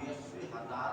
82,000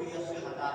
82,000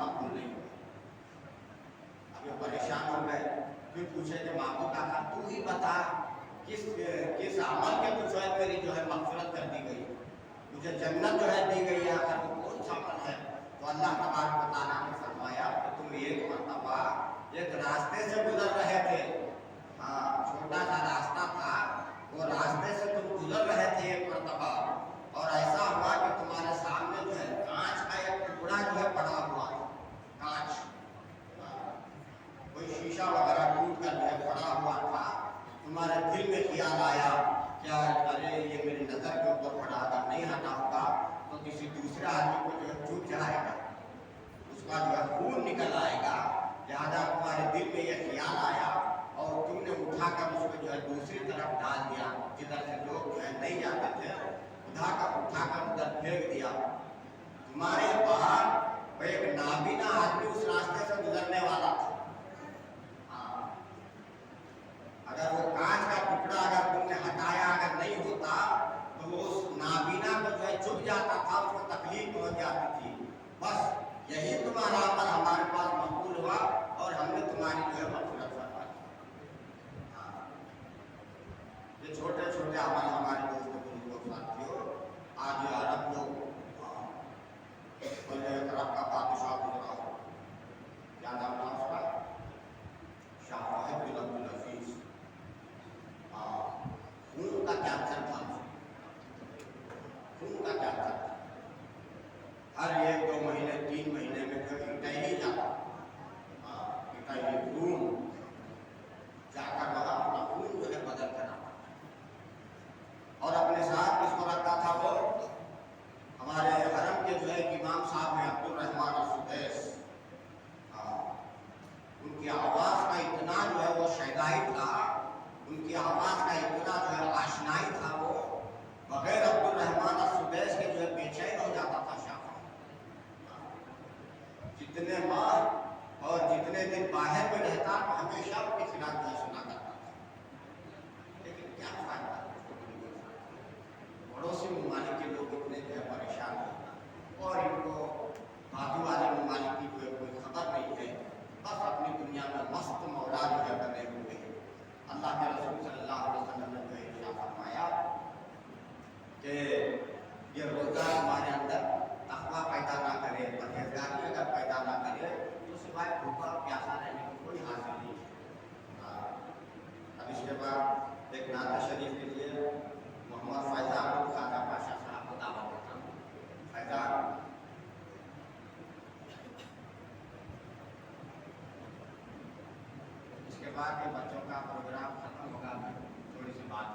मकबूल नहीं हुआ। अब ये परेशान हो गए, फिर पूछे कि मामू काका तू ही बता किस किस अमल के तो जो है मेरी जो है मगफिरत कर दी गई, मुझे जन्नत जो है दी गई है, अगर वो कौन सा अमल है? तो अल्लाह तबारक व तआला ने फरमाया कि तुम एक मरतबा एक रास्ते से गुजर रहे थे, हाँ छोटा सा रास्ता था, वो रास्ते से तुम गुजर रहे थे एक मरतबा, और ऐसा हुआ कि तुम्हारे सामने जो है कांच का एक टुकड़ा जो है पड़ा हुआ था, कांच, कोई शीशा वगैरह टूट कर जो है पड़ा हुआ था। तुम्हारे दिल में ख्याल आया क्या अरे ये मेरी नजर के ऊपर पड़ा, अगर नहीं हटाऊंगा तो किसी दूसरे आदमी को जो है चूक जाएगा, उसका जो है खून निकल आएगा, लिहाजा तुम्हारे दिल में ये ख्याल आया और तुमने उठाकर उसको जो है दूसरी तरफ डाल दिया, जिधर से लोग जो है नहीं जाते थे, उठाकर उधर फेंक दिया। तुम्हारे बाहर एक नाबीना आदमी उस रास्ते से गुजरने वाला था, अगर वो कांच का टुकड़ा अगर तुमने हटाया अगर नहीं होता तो वो उस नाबीना को जो है चुभ जाता था, उसको तकलीफ पहुंच जाती थी। बस यही तुम्हारा अमल हमारे पास मकबूल हुआ और हमने तुम्हारी जो है मगफिरत फरमा दी। ये छोटे छोटे अमल हमारे दोस्तों साथियों, आज अरब लोग अरब का बादशाह गुजरा हो, क्या नाम था उसका, शाह वाहिद बिन अब्दुल अजीज, खून का कैंसर था, खून का कैंसर था, हर 1-2 महीने 3 महीने में जो इटाली जाता, इटाली रूम जाकर वहाँ अपना खून जो है बदल कर आता और अपने साथ किसको रखता था? वो हमारे हरम के जो है इमाम साहब हैं अब्दुल रहमान असुदैस, उनकी आवाज़ का इतना जो है वो शैदाई था, उनकी आवाज़ का इतना जो है आशनाई था, वो बगैर अब्दुल रहमान असुदैस के जो है बेचैन हो जाता था शाह। जितने माह और जितने दिन बाहर में रहता हमेशा उनके खिलाफ जो सुना करता था, लेकिन क्या फायदा, पड़ोसी ममालिक के लोग इतने जो है परेशान हैं और इनको बाजू वाले ममालिक की जो है कोई खबर नहीं है, बस अपनी दुनिया में मस्त मौला जो है बने हुए हैं। अल्लाह के रसूल सल्लल्लाहु अलैहि वसल्लम ने इरशाद फरमाया कि ये रोज़ा हमारे अंदर तक़वा पैदा ना करे, परहेज़गारी अगर पैदा ना करे तो सिवाय भूखा प्यासा रहने की कोई हासिल नहीं है। अब इसके बाद एक नाता शरीफ के लिए मोहम्मद फैज़ान खाजा पाशा साहब को दावत देता हूँ। फैज़ान के बाद ये बच्चों का प्रोग्राम खत्म होगा, थोड़ी सी बात